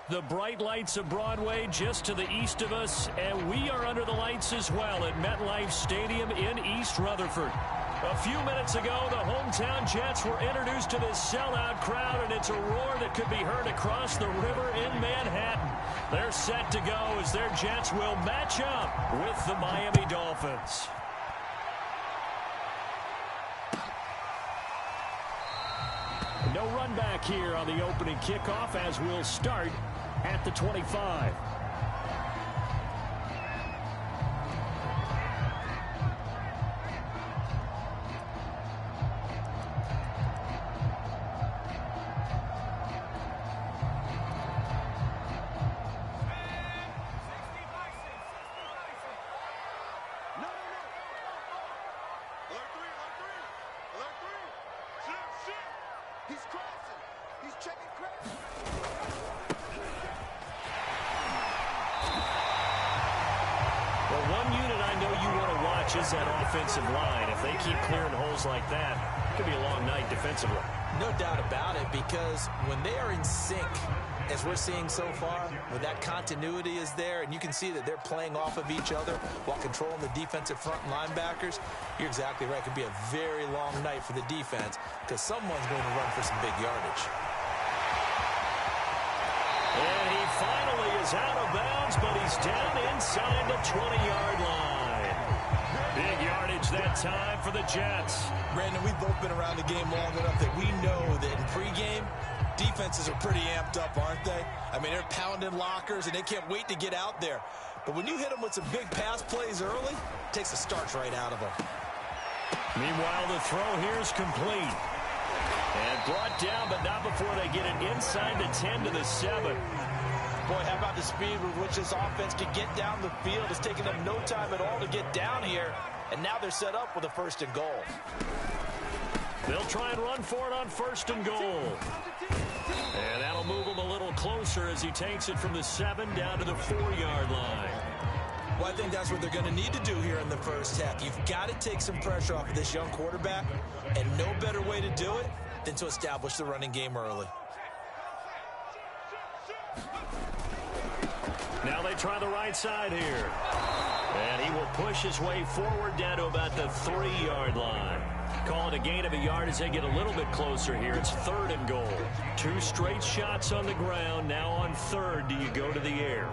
The bright lights of Broadway just to the east of us, and we are under the lights as well at MetLife Stadium in East Rutherford. A few minutes ago, the hometown Jets were introduced to this sellout crowd, and it's a roar that could be heard across the river in Manhattan. They're set to go as their Jets will match up with the Miami Dolphins. No run back here on the opening kickoff as we'll start at the 25. Is that offensive line. If they keep clearing holes like that, it could be a long night defensively. No doubt about it, because when they are in sync, as we're seeing so far, when that continuity is there, and you can see that they're playing off of each other while controlling the defensive front linebackers, you're exactly right. It could be a very long night for the defense because someone's going to run for some big yardage. And he finally is out of bounds, but he's down inside the 20-yard line. Big yardage that time for the Jets. Brandon, we've both been around the game long enough that we know that in pregame, defenses are pretty amped up, aren't they? I mean, they're pounding lockers, and they can't wait to get out there. But when you hit them with some big pass plays early, it takes the starch right out of them. Meanwhile, the throw here is complete. And brought down, but not before they get it inside the 10 to the 7. Boy, how about the speed with which this offense can get down the field? It's taken them no time at all to get down here, and now they're set up with a 1st and goal. They'll try and run for it on 1st and goal. And that'll move him a little closer as he takes it from the 7 down to the 4-yard line. Well, I think that's what they're going to need to do here in the first half. You've got to take some pressure off of this young quarterback, and no better way to do it than to establish the running game early. Now they try the right side here. And he will push his way forward down to about the 3-yard line. Call it a gain of a yard as they get a little bit closer here. It's 3rd and goal. 2 straight shots on the ground. Now on 3rd, do you go to the air?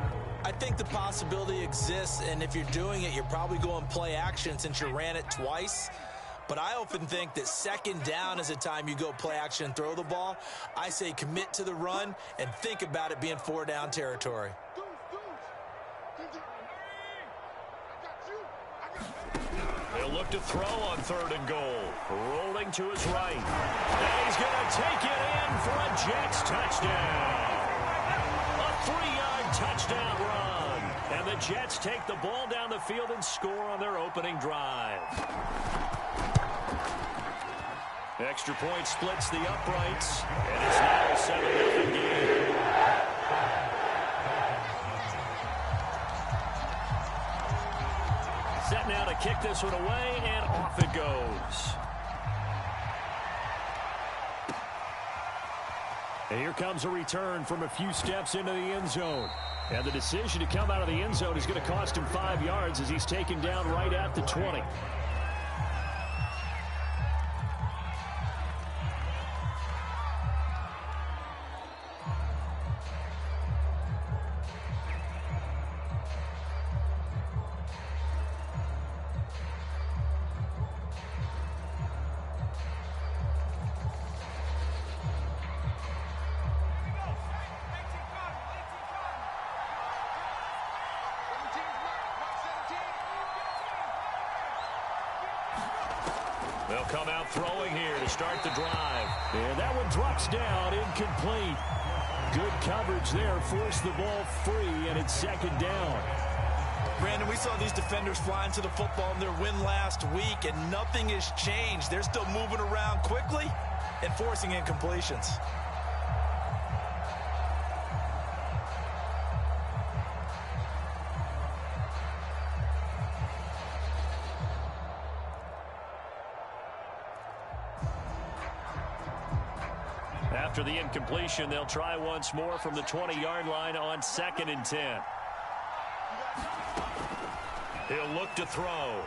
I think the possibility exists, and if you're doing it, you're probably going play action since you ran it twice. But I often think that 2nd down is the time you go play action and throw the ball. I say commit to the run and think about it being 4-down territory. They'll look to throw on 3rd and goal. Rolling to his right. And he's going to take it in for a Jets touchdown. A 3-yard touchdown run. And the Jets take the ball down the field and score on their opening drive. Extra point splits the uprights. And it's now a 7-0 game. Set now to kick this one away, and off it goes. And here comes a return from a few steps into the end zone. And the decision to come out of the end zone is going to cost him 5 yards as he's taken down right at the 20. They'll come out throwing here to start the drive. And that one drops down, incomplete. Good coverage there, forced the ball free, and it's 2nd down. Brandon, we saw these defenders flying to the football in their win last week, and nothing has changed. They're still moving around quickly and forcing incompletions. After the incompletion, they'll try once more from the 20-yard line on 2nd and 10. He'll look to throw.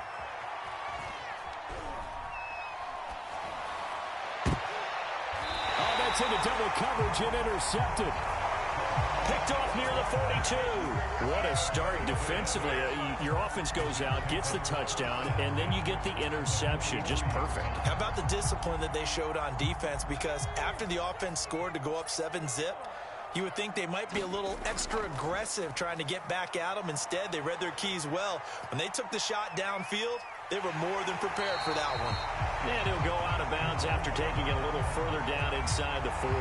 Oh, that's into double coverage and intercepted. Picked off near the 42. What a start defensively. Your offense goes out, gets the touchdown, and then you get the interception. Just perfect. How about the discipline that they showed on defense? Because after the offense scored to go up 7-zip, you would think they might be a little extra aggressive trying to get back at them. Instead, they read their keys well. When they took the shot downfield, they were more than prepared for that one. And he'll go out of bounds after taking it a little further down inside the 40.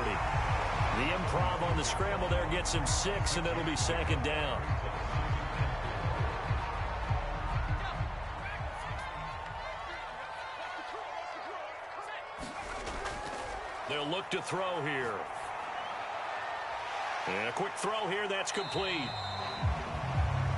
The improv on the scramble there gets him 6, and it'll be 2nd down. They'll look to throw here. And a quick throw here, that's complete.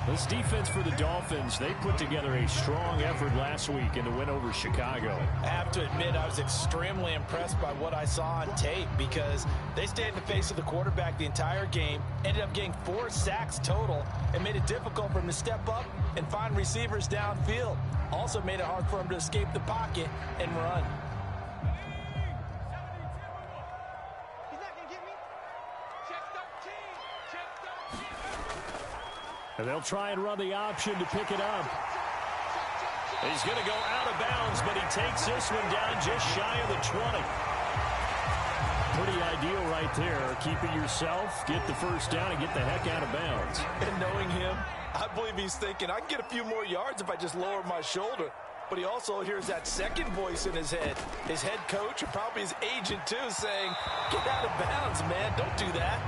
This defense for the Dolphins, they put together a strong effort last week in the win over Chicago. I have to admit, I was extremely impressed by what I saw on tape because they stayed in the face of the quarterback the entire game, ended up getting 4 sacks total, and made it difficult for him to step up and find receivers downfield. Also made it hard for him to escape the pocket and run. And they'll try and run the option to pick it up. He's going to go out of bounds, but he takes this one down just shy of the 20. Pretty ideal right there. Keep it yourself, get the first down, and get the heck out of bounds. And knowing him, I believe he's thinking, I can get a few more yards if I just lower my shoulder. But he also hears that second voice in his head. His head coach, or probably his agent too, saying, get out of bounds, man. Don't do that.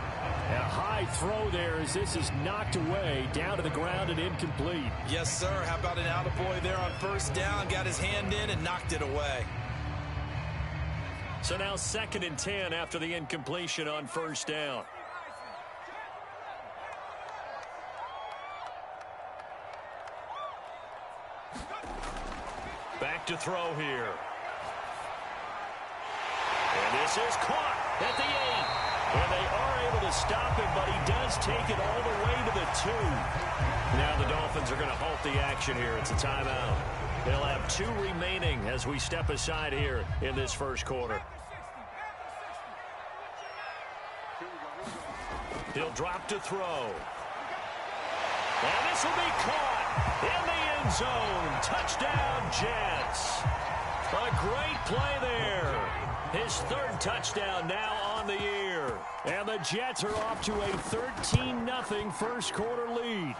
A high throw there as this is knocked away, down to the ground and incomplete. Yes, sir. How about an attaboy there on first down? Got his hand in and knocked it away. So now 2nd and 10 after the incompletion on first down. Back to throw here. And this is caught at the 8. And they are able to stop him, but he does take it all the way to the 2. Now the Dolphins are going to halt the action here. It's a timeout. They'll have 2 remaining as we step aside here in this first quarter. He'll drop to throw. And this will be caught in the end zone. Touchdown, Jets. A great play there. His 3rd touchdown now on the year. And the Jets are off to a 13-0 first quarter lead.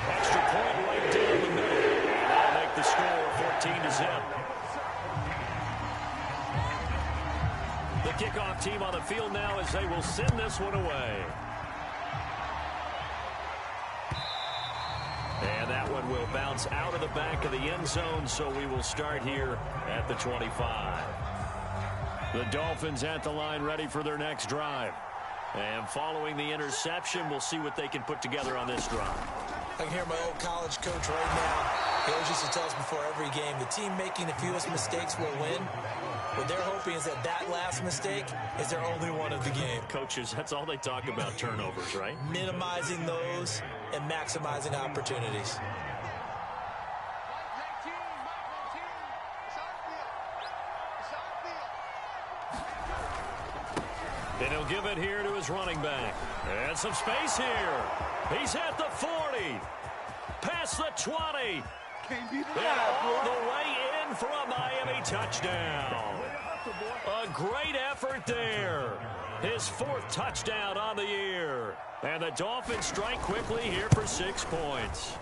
Extra point right down the middle. That'll make the score 14-0. The kickoff team on the field now as they will send this one away. And that one will bounce out of the back of the end zone, so we will start here at the 25. The Dolphins at the line ready for their next drive. And following the interception, we'll see what they can put together on this drive. I can hear my old college coach right now. He always used to tell us before every game, the team making the fewest mistakes will win. What they're hoping is that that last mistake is their only one of the game. Coaches, that's all they talk about, turnovers, right? Minimizing those and maximizing opportunities. And he'll give it here to his running back. And some space here. He's at the 40. Past the 20. And all the way in for a Miami touchdown. A great effort there. His 4th touchdown on the year. And the Dolphins strike quickly here for 6 points.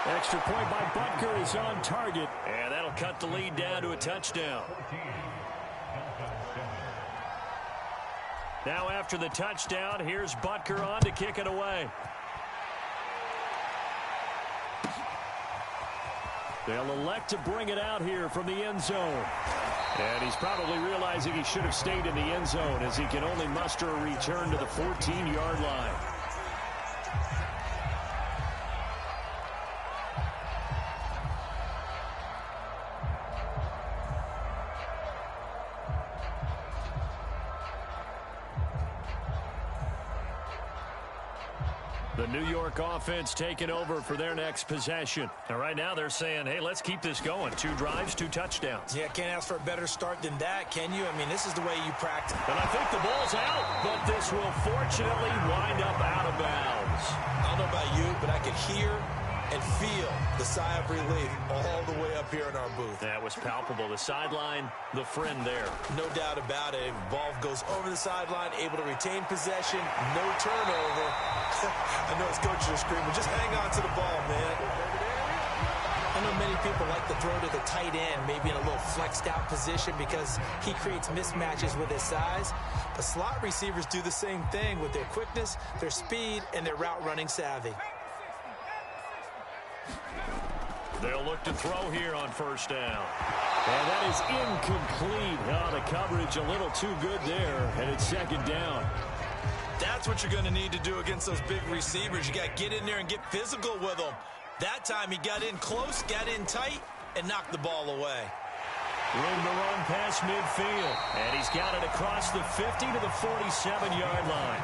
Extra point by Butker is on target. And that'll cut the lead down to a touchdown. Now after the touchdown, here's Butker on to kick it away. They'll elect to bring it out here from the end zone. And he's probably realizing he should have stayed in the end zone as he can only muster a return to the 14-yard line. The New York offense taking over for their next possession. And right now they're saying, hey, let's keep this going. 2 drives, 2 touchdowns. Yeah, can't ask for a better start than that, can you? I mean, this is the way you practice. And I think the ball's out, but this will fortunately wind up out of bounds. I don't know about you, but I could hear and feel the sigh of relief all the way up here in our booth. That was palpable. The sideline, the friend there. No doubt about it. Ball goes over the sideline, able to retain possession, no turnover. I know his coaches are screaming, just hang on to the ball, man. I know many people like to throw to the tight end, maybe in a little flexed out position because he creates mismatches with his size. But slot receivers do the same thing with their quickness, their speed, and their route running savvy. They'll look to throw here on first down. And that is incomplete. Oh, the coverage a little too good there, and it's second down. That's what you're going to need to do against those big receivers. You got to get in there and get physical with them. That time he got in close, got in tight, and knocked the ball away. Room to run past midfield. And he's got it across the 50 to the 47-yard line.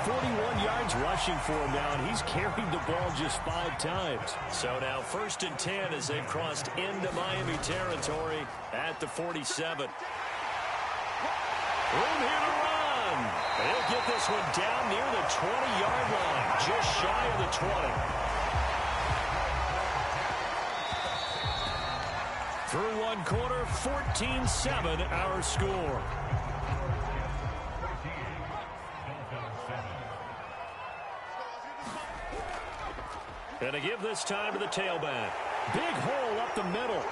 41 yards rushing for him now, and he's carried the ball just 5 times. So now 1st and 10 as they've crossed into Miami territory at the 47. Room here to run. They'll get this one down near the 20-yard line, just shy of the 20. Through 1 quarter, 14-7 our score. And to give this time to the tailback. Big hole up the middle.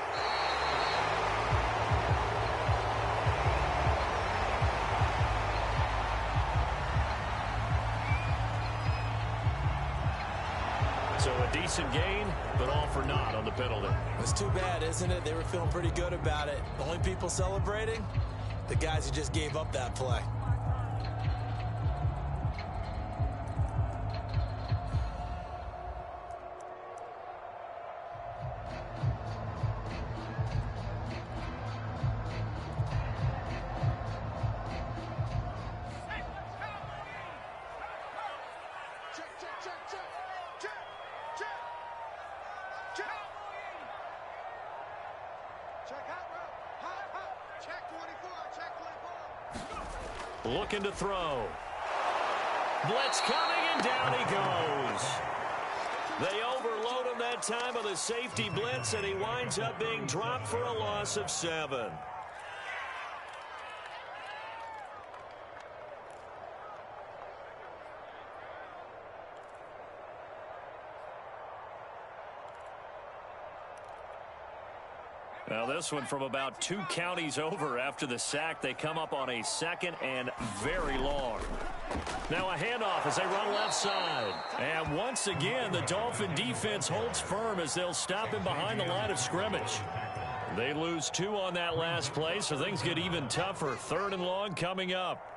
So a decent gain, but all for naught on the penalty. It's too bad, isn't it? They were feeling pretty good about it. The only people celebrating, the guys who just gave up that play. Looking to throw. Blitz coming, and down he goes. They overload him that time of the safety blitz, and he winds up being dropped for a loss of 7. Now this one from about 2 counties over after the sack. They come up on a 2nd and very long. Now a handoff as they run left side. And once again, the Dolphin defense holds firm as they'll stop him behind the line of scrimmage. They lose 2 on that last play, so things get even tougher. 3rd and long coming up.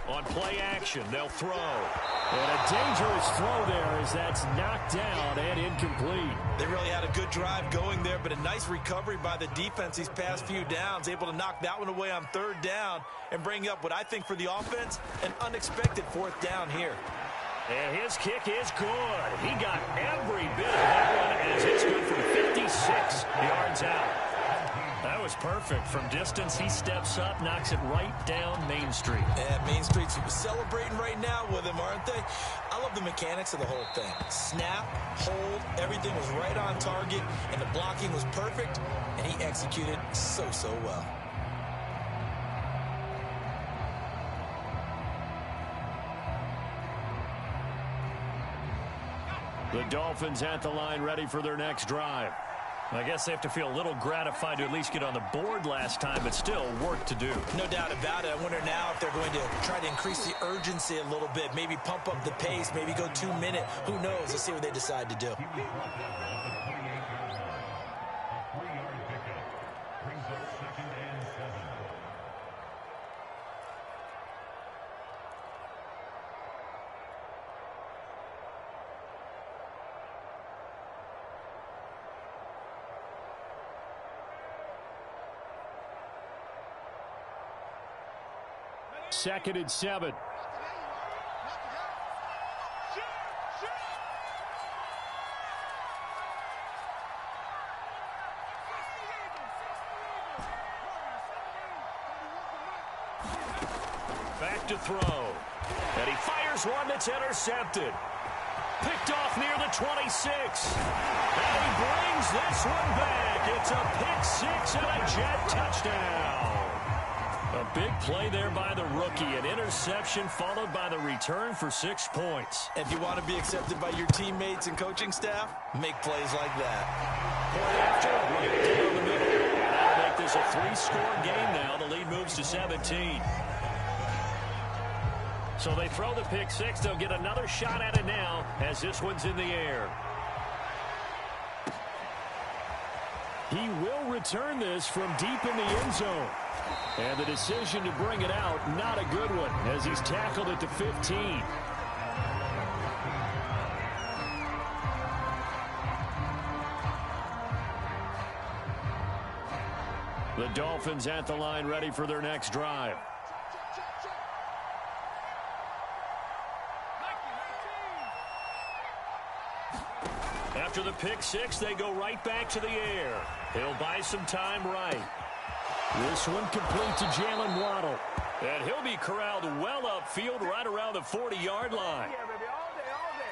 On play action, they'll throw. And a dangerous throw there as that's knocked down and incomplete. They really had a good drive going there, but a nice recovery by the defense these past few downs, able to knock that one away on 3rd down and bring up what I think for the offense, an unexpected 4th down here. And his kick is good. He got every bit of that one as it's good from 56 yards out. That was perfect. From distance, he steps up, knocks it right down Main Street. Yeah, Main Street's celebrating right now with him, aren't they? I love the mechanics of the whole thing. Snap, hold, everything was right on target, and the blocking was perfect, and he executed so well. The Dolphins at the line ready for their next drive. I guess they have to feel a little gratified to at least get on the board last time, but still work to do. No doubt about it. I wonder now if they're going to try to increase the urgency a little bit, maybe pump up the pace, maybe go 2-minute. Who knows? Let's see what they decide to do. 2nd and 7. Back to throw. And he fires one that's intercepted. Picked off near the 26. And he brings this one back. It's a pick six and a Jet touchdown. A big play there by the rookie. An interception followed by the return for 6 points. If you want to be accepted by your teammates and coaching staff, make plays like that. Point after, right down the middle. And that'll make this a 3-score game now. The lead moves to 17. So they throw the pick six. They'll get another shot at it now as this one's in the air. He will return this from deep in the end zone. And the decision to bring it out, not a good one, as he's tackled at the 15. The Dolphins at the line, ready for their next drive. After the pick six, they go right back to the air. He'll buy some time right. This one complete to Jalen Waddle. And he'll be corralled well upfield right around the 40-yard line.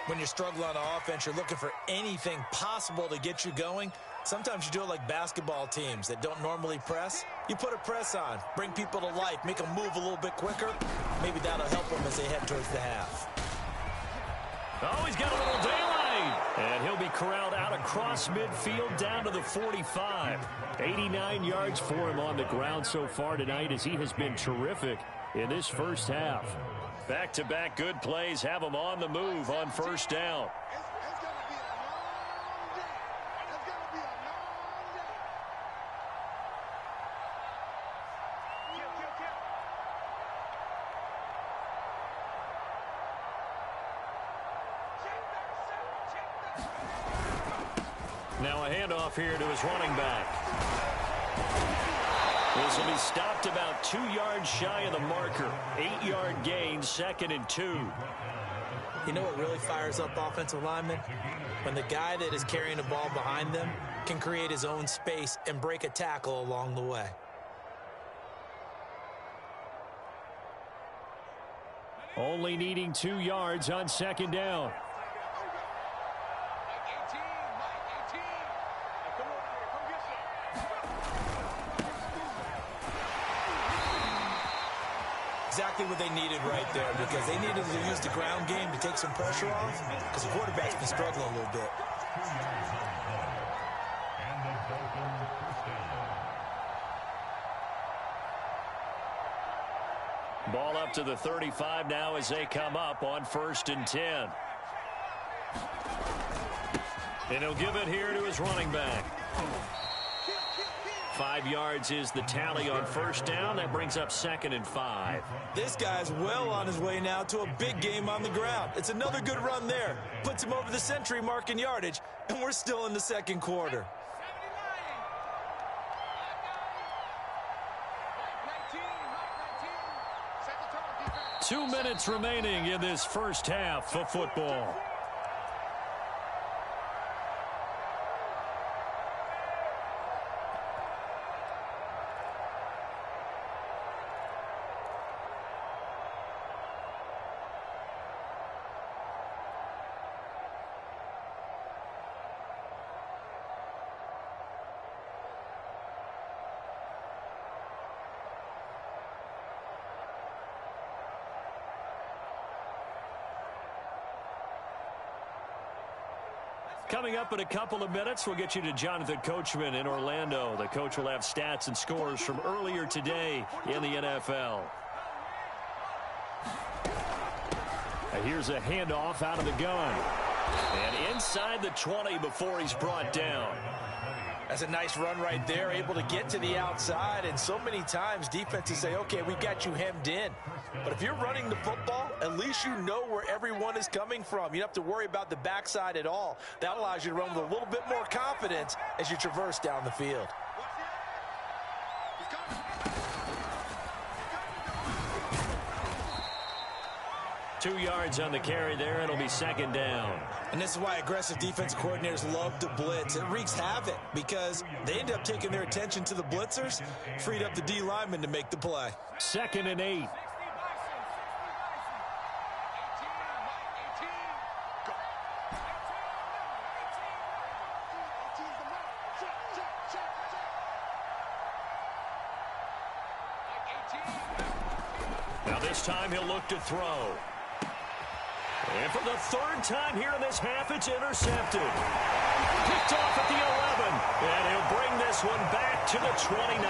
When you're struggling on offense, you're looking for anything possible to get you going. Sometimes you do it like basketball teams that don't normally press. You put a press on, bring people to life, make them move a little bit quicker. Maybe that'll help them as they head towards the half. Oh, he's got a little daylight. And he'll be corralled out across midfield down to the 45. 89 yards for him on the ground so far tonight as he has been terrific in this first half. Back-to-back good plays have him on the move on first down. Now a handoff here to his running back. This will be stopped about 2 yards shy of the marker. 8-yard gain, 2nd and 2. You know what really fires up offensive linemen? When the guy that is carrying the ball behind them can create his own space and break a tackle along the way. Only needing 2 yards on 2nd down. Exactly what they needed right there, because they needed to use the ground game to take some pressure off, because the quarterback's been struggling a little bit. Ball up to the 35 now as they come up on 1st and 10. And he'll give it here to his running back. 5 yards is the tally on first down. That brings up 2nd and 5. This guy's well on his way now to a big game on the ground. It's another good run there. Puts him over the century mark in yardage, and we're still in the second quarter. Two minutes remaining in this first half of football. Coming up in a couple of minutes, we'll get you to Jonathan Coachman in Orlando. The coach will have stats and scores from earlier today in the NFL. Here's a handoff out of the gun. And inside the 20 before he's brought down. That's a nice run right there, able to get to the outside. And so many times defenses say, okay, we've got you hemmed in. But if you're running the football, at least you know where everyone is coming from. You don't have to worry about the backside at all. That allows you to run with a little bit more confidence as you traverse down the field. 2 yards on the carry there. It'll be second down. And this is why aggressive defense coordinators love to blitz. It wreaks havoc because they end up taking their attention to the blitzers, freed up the D lineman to make the play. 2nd and 8. Now this time he'll look to throw. And for the 3rd time here in this half, it's intercepted. Picked off at the 11. And he'll bring this one back to the 29.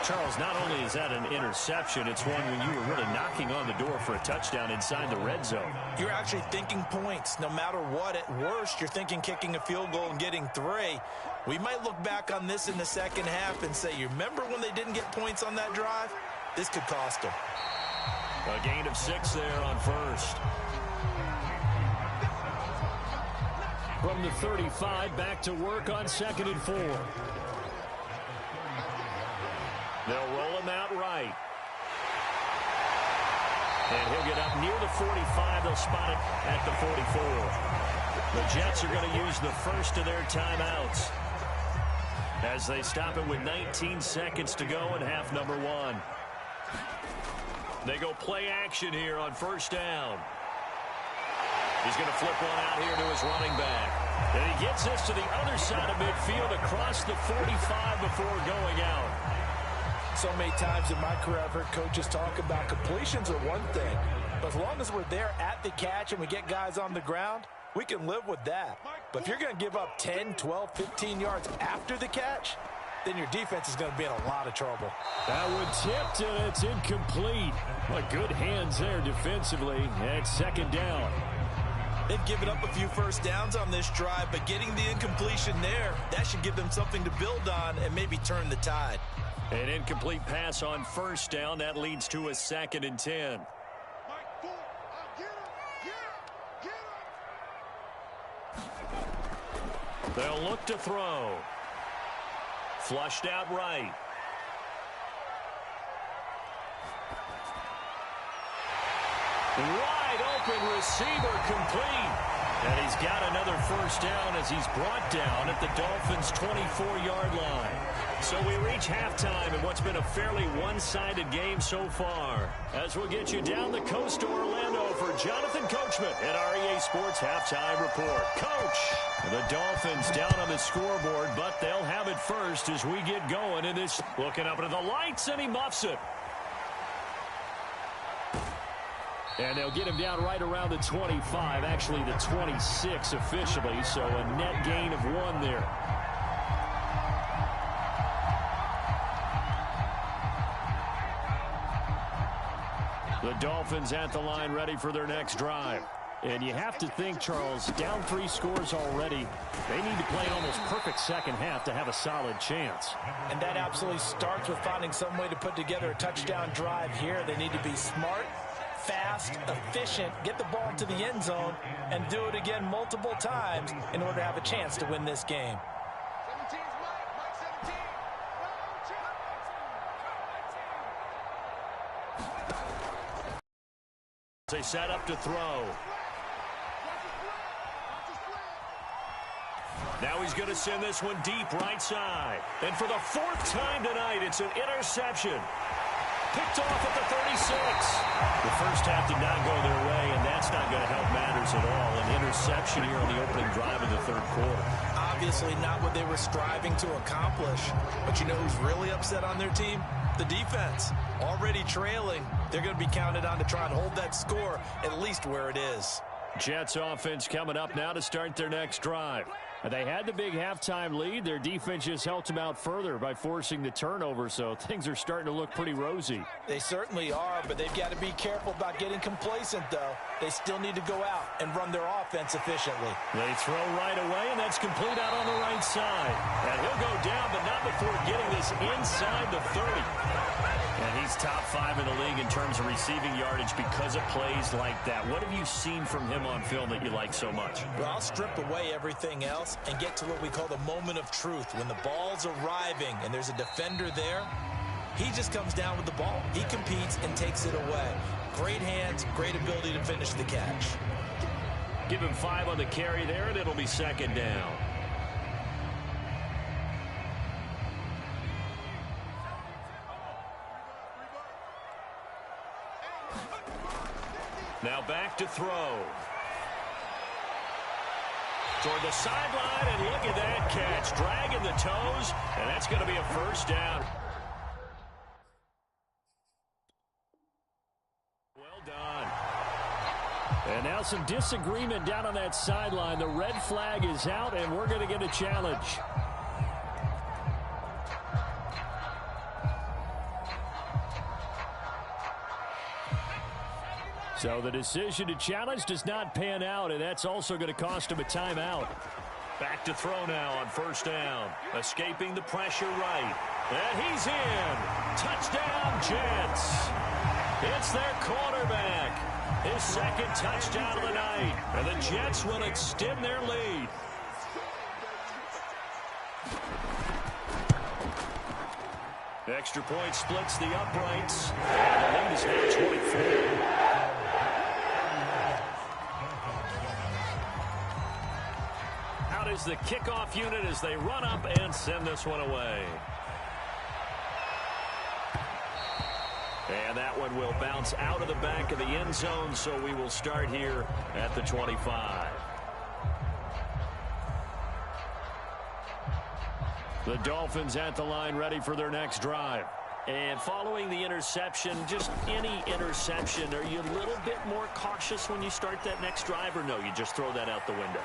Charles, not only is that an interception, it's one when you were really knocking on the door for a touchdown inside the red zone. You're actually thinking points. No matter what, at worst, you're thinking kicking a field goal and getting 3. We might look back on this in the second half and say, you remember when they didn't get points on that drive? This could cost them. A gain of 6 there on first. From the 35, back to work on 2nd and 4. They'll roll him out right. And he'll get up near the 45. They'll spot it at the 44. The Jets are going to use the first of their timeouts as they stop it with 19 seconds to go in half number 1. They go play action here on first down. He's going to flip one out here to his running back. And he gets this to the other side of midfield across the 45 before going out. So many times in my career I've heard coaches talk about completions are one thing. But as long as we're there at the catch and we get guys on the ground, we can live with that. But if you're going to give up 10, 12, 15 yards after the catch, then your defense is going to be in a lot of trouble. That one tipped, and it's incomplete. But good hands there defensively. And it's second down. They've given up a few first downs on this drive, but getting the incompletion there, that should give them something to build on and maybe turn the tide. An incomplete pass on first down. That leads to a 2nd and 10. They'll look to throw. Flushed out right. Wide open receiver complete. And he's got another first down as he's brought down at the Dolphins' 24-yard line. So we reach halftime in what's been a fairly one-sided game so far. As we'll get you down the coast to Orlando for Jonathan Coachman at our EA Sports Halftime Report. Coach, the Dolphins down on the scoreboard, but they'll have it first as we get going in this. Looking up into the lights, and he muffs it. And they'll get him down right around the 25, actually the 26 officially, so a net gain of 1 there. The Dolphins at the line ready for their next drive. And you have to think, Charles, down 3 scores already. They need to play an almost perfect second half to have a solid chance. And that absolutely starts with finding some way to put together a touchdown drive here. They need to be smart, fast, efficient, get the ball to the end zone, and do it again multiple times in order to have a chance to win this game. They set up to throw. Now he's going to send this one deep right side. And for the 4th time tonight, it's an interception. Picked off at the 36. The first half did not go their way, and that's not going to help matters at all. An interception here on the opening drive of the 3rd quarter. Obviously not what they were striving to accomplish. But you know who's really upset on their team? The defense. Already trailing. They're going to be counted on to try and hold that score at least where it is. Jets offense coming up now to start their next drive. They had the big halftime lead. Their defense just helped them out further by forcing the turnover, so things are starting to look pretty rosy. They certainly are, but they've got to be careful about getting complacent, though. They still need to go out and run their offense efficiently. They throw right away, and that's complete out on the right side. And he'll go down, but not before getting this inside the 30. And he's top 5 in the league in terms of receiving yardage because of plays like that. What have you seen from him on film that you like so much? Well, I'll strip away everything else and get to what we call the moment of truth. When the ball's arriving and there's a defender there, He just comes down with the ball. He competes and takes it away. Great hands, great ability to finish the catch. Give him 5 on the carry there, and it'll be second down. Now back to throw. Toward the sideline, and look at that catch. Dragging the toes, and that's going to be a first down. Well done. And now some disagreement down on that sideline. The red flag is out, and we're going to get a challenge. So the decision to challenge does not pan out, and that's also going to cost him a timeout. Back to throw now on first down. Escaping the pressure right. And he's in. Touchdown, Jets. It's their quarterback. His second touchdown of the night. And the Jets will extend their lead. Extra point splits the uprights. And the lead is now 24. Is the kickoff unit as they run up and send this one away. And that one will bounce out of the back of the end zone, so we will start here at the 25. The Dolphins at the line, ready for their next drive. And following the interception, just any interception, are you a little bit more cautious when you start that next drive, or no, you just throw that out the window?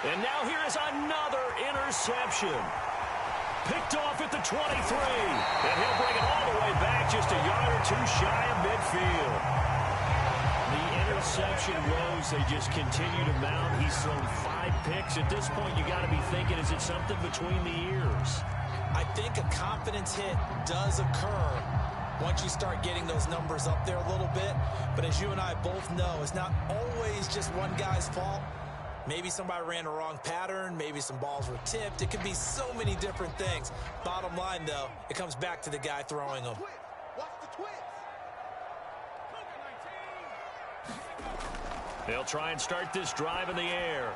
And now here is another interception. Picked off at the 23. And he'll bring it all the way back just a yard or two shy of midfield. The interception woes, they just continue to mount. He's thrown 5 picks. At this point, you got to be thinking, is it something between the ears? I think a confidence hit does occur once you start getting those numbers up there a little bit. But as you and I both know, it's not always just one guy's fault. Maybe somebody ran a wrong pattern. Maybe some balls were tipped. It could be so many different things. Bottom line, though, it comes back to the guy throwing them. They'll try and start this drive in the air.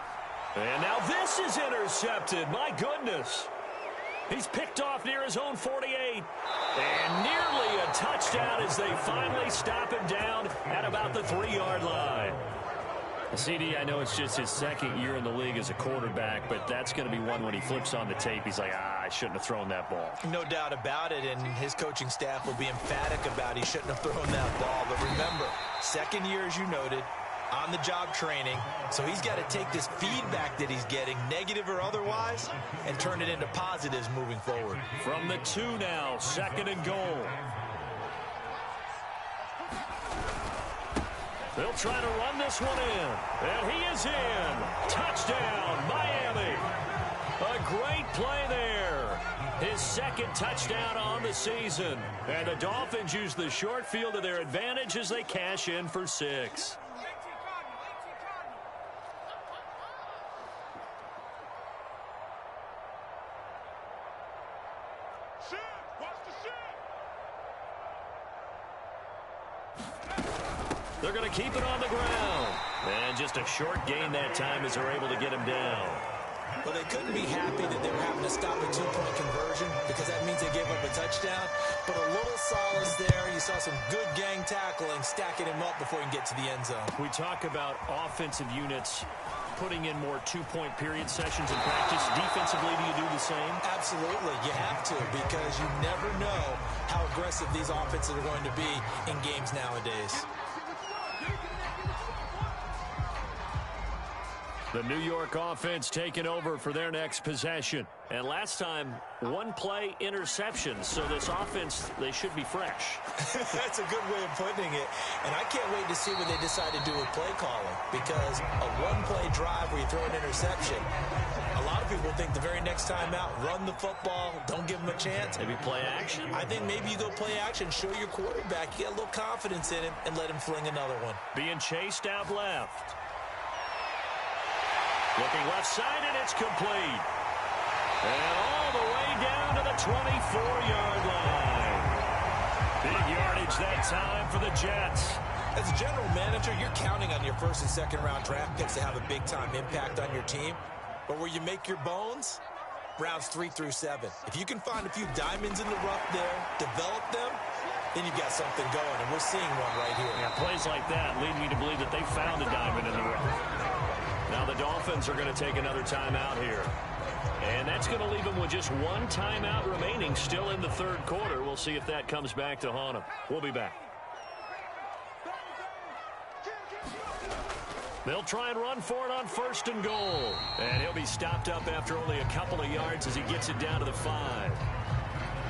And now this is intercepted. My goodness. He's picked off near his own 48. And nearly a touchdown as they finally stop him down at about the 3-yard line. CD, I know it's just his second year in the league as a quarterback, but that's going to be one when he flips on the tape. He's like, I shouldn't have thrown that ball. No doubt about it, and his coaching staff will be emphatic about he shouldn't have thrown that ball. But remember, second year, as you noted, on-the-job training, so he's got to take this feedback that he's getting, negative or otherwise, and turn it into positives moving forward. From the 2 now, second and goal. They'll try to run this one in. And he is in. Touchdown, Miami. A great play there. His second touchdown on the season. And the Dolphins use the short field to their advantage as they cash in for 6. They're going to keep it on the ground. And just a short gain that time as they're able to get him down. Well, they couldn't be happy that they were having to stop a 2-point conversion because that means they gave up a touchdown. But a little solace there. You saw some good gang tackling, stacking him up before he can get to the end zone. We talk about offensive units putting in more 2-point period sessions in practice. Defensively, do you do the same? Absolutely. You have to, because you never know how aggressive these offenses are going to be in games nowadays. The New York offense taking over for their next possession. And last time, 1-play interception. So this offense, they should be fresh. That's a good way of putting it. And I can't wait to see what they decide to do with play calling. Because a 1-play drive where you throw an interception, a lot of people think the very next time out, run the football, don't give them a chance. Maybe play action? I think maybe you go play action, show your quarterback, you get a little confidence in him, and let him fling another one. Being chased out left. Looking left side, and it's complete. And all the way down to the 24-yard line. for the Jets. As a general manager, you're counting on your first and second round draft picks to have a big-time impact on your team. But where you make your bones, rounds 3 through 7. If you can find a few diamonds in the rough there, develop them, then you've got something going, and we're seeing one right here. Yeah, plays like that lead me to believe that they found a diamond in the rough. Now the Dolphins are going to take another timeout here. And that's going to leave them with just one timeout remaining still in the third quarter. We'll see if that comes back to haunt them. We'll be back. They'll try and run for it on 1st and goal. And he'll be stopped up after only a couple of yards as he gets it down to the 5.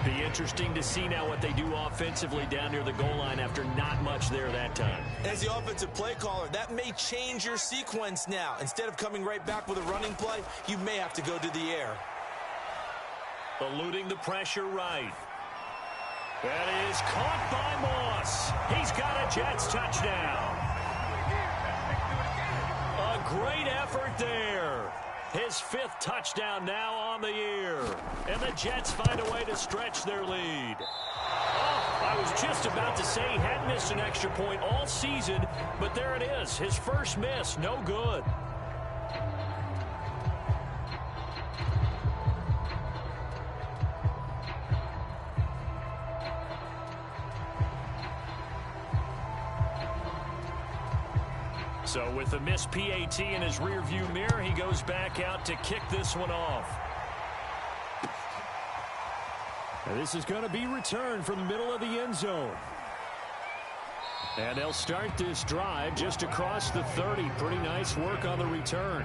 Be interesting to see now what they do offensively down near the goal line after not much there that time. As the offensive play caller, that may change your sequence now. Instead of coming right back with a running play, you may have to go to the air. Eluding the pressure right. That is caught by Moss. He's got a Jets touchdown. A great effort there. His 5th touchdown now on the year. And the Jets find a way to stretch their lead. Oh, I was just about to say he hadn't missed an extra point all season, but there it is. His first miss, no good. So with the missed PAT in his rearview mirror, he goes back out to kick this one off. And this is going to be returned from the middle of the end zone. And they'll start this drive just across the 30. Pretty nice work on the return.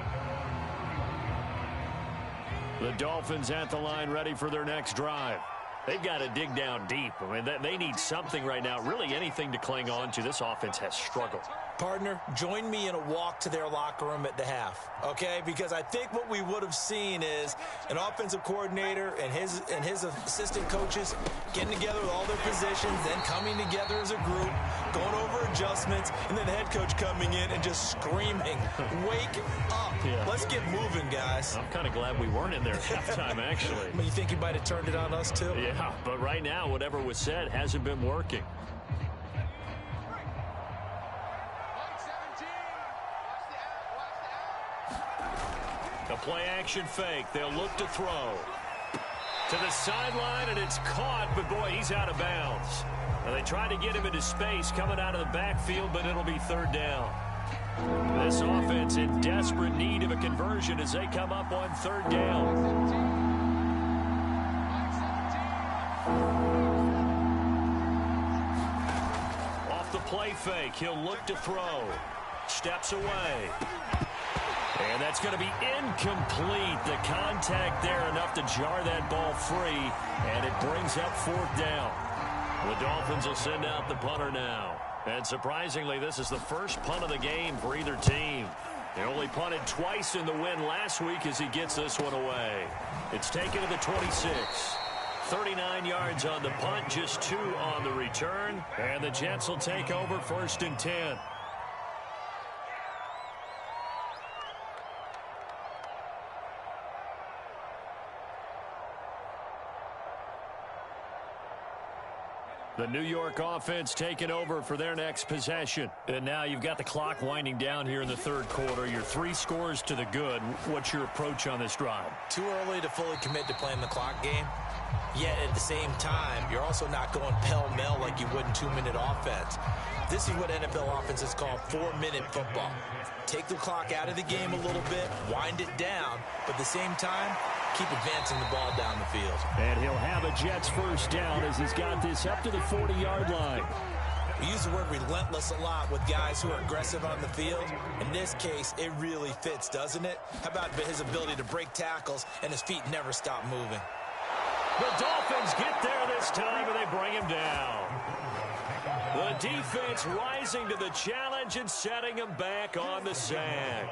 The Dolphins at the line ready for their next drive. They've got to dig down deep. I mean, they need something right now, really anything to cling on to. This offense has struggled. Partner, join me in a walk to their locker room at the half, okay? Because I think what we would have seen is an offensive coordinator and his assistant coaches getting together with all their positions, then coming together as a group, going over adjustments, and then the head coach coming in and just screaming, wake up. Yeah. Let's get moving, guys. I'm kind of glad we weren't in there at halftime, actually. You think he might have turned it on us, too? Yeah, but right now, whatever was said hasn't been working. A play-action fake. They'll look to throw. To the sideline, and it's caught, but boy, he's out of bounds. Now, they tried to get him into space coming out of the backfield, but it'll be 3rd down. This offense in desperate need of a conversion as they come up on 3rd down. Off the play fake, he'll look to throw. Steps away. And that's going to be incomplete. The contact there enough to jar that ball free, and it brings up 4th down. The Dolphins will send out the punter now. And surprisingly, this is the first punt of the game for either team. They only punted twice in the win last week as he gets this one away. It's taken to the 26. 39 yards on the punt, just 2 on the return. And the Jets will take over 1st and 10. The New York offense taking over for their next possession. And now you've got the clock winding down here in the 3rd quarter. You're 3 scores to the good. What's your approach on this drive? Too early to fully commit to playing the clock game. Yet at the same time, you're also not going pell-mell like you would in 2-minute offense. This is what NFL offenses call 4-minute football. Take the clock out of the game a little bit, wind it down, but at the same time, keep advancing the ball down the field. And he'll have a Jets 1st down as he's got this up to the 40-yard line. We use the word relentless a lot with guys who are aggressive on the field. In this case, it really fits, doesn't it? How about his ability to break tackles and his feet never stop moving? The Dolphins get there this time, and they bring him down. The defense rising to the challenge and setting him back on the sack.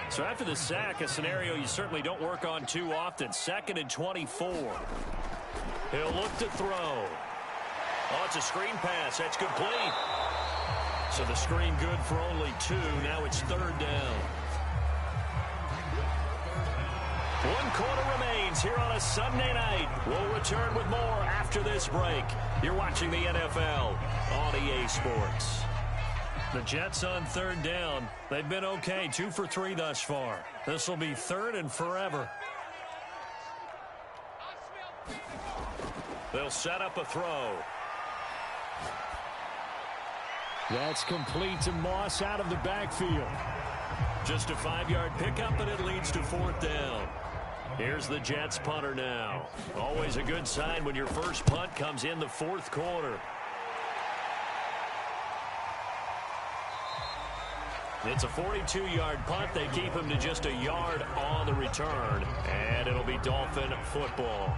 So after the sack, a scenario you certainly don't work on too often. 2nd and 24. He'll look to throw. Oh, it's a screen pass. That's complete. So the screen good for only 2. Now it's 3rd down. Boy, One quarter remains here on a Sunday night. We'll return with more after this break. You're watching the NFL on EA Sports. The Jets on third down. They've been okay, 2 for 3 thus far. This will be third and forever. They'll set up a throw. That's complete to Moss out of the backfield. Just a 5-yard pickup, and it leads to 4th down. Here's the Jets punter now. Always a good sign when your first punt comes in the 4th quarter. It's a 42-yard punt. They keep him to just a yard on the return, and it'll be Dolphin football.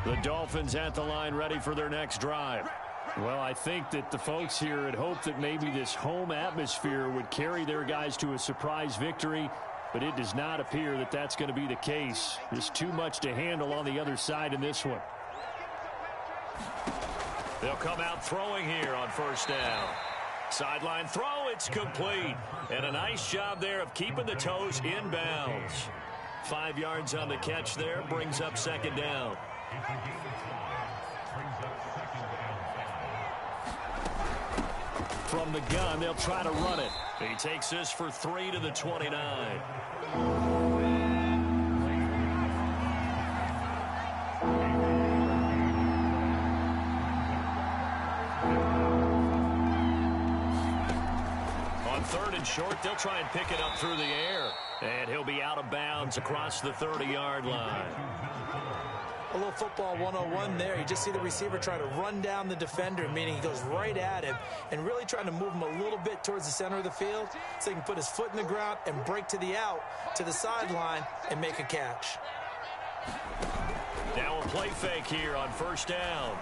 The Dolphins at the line ready for their next drive. Well, I think that the folks here had hoped that maybe this home atmosphere would carry their guys to a surprise victory, but it does not appear that that's going to be the case. There's too much to handle on the other side in this one. They'll come out throwing here on first down. Sideline throw, it's complete. And a nice job there of keeping the toes in bounds. 5 yards on the catch there, brings up 2nd down. From the gun, they'll try to run it. He takes this for 3 to the 29. On 3rd and short, they'll try and pick it up through the air. And he'll be out of bounds across the 30-yard line. A little football 101 there. You just see the receiver try to run down the defender, meaning he goes right at him and really trying to move him a little bit towards the center of the field so he can put his foot in the ground and break to the out, to the sideline, and make a catch. Now a play fake here on first down.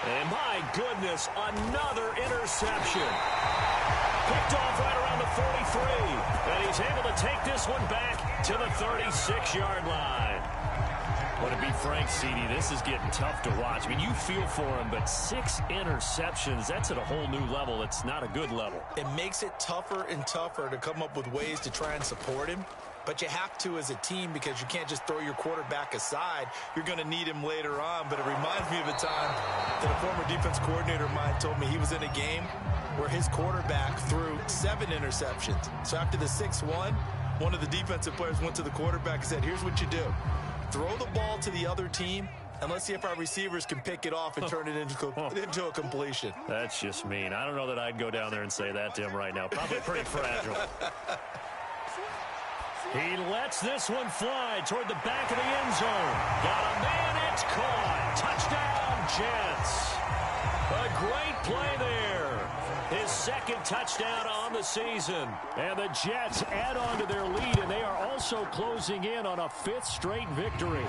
And my goodness, another interception. Picked off right around the 43. And he's able to take this one back to the 36-yard line. But to be frank, CD, this is getting tough to watch. I mean, you feel for him, but 6 interceptions, that's at a whole new level. It's not a good level. It makes it tougher and tougher to come up with ways to try and support him. But you have to as a team because you can't just throw your quarterback aside. You're going to need him later on. But it reminds me of a time that a former defense coordinator of mine told me he was in a game where his quarterback threw 7 interceptions. So after the 6-1, one of the defensive players went to the quarterback and said, here's what you do. Throw the ball to the other team, and let's see if our receivers can pick it off and turn it into a completion. That's just mean. I don't know that I'd go down there and say that to him right now. Probably pretty fragile. He lets this one fly toward the back of the end zone. Got a man, it's caught. Touchdown, Jets. A great play there. His 2nd touchdown on the season. And the Jets add on to their lead, and they are also closing in on a 5th straight victory.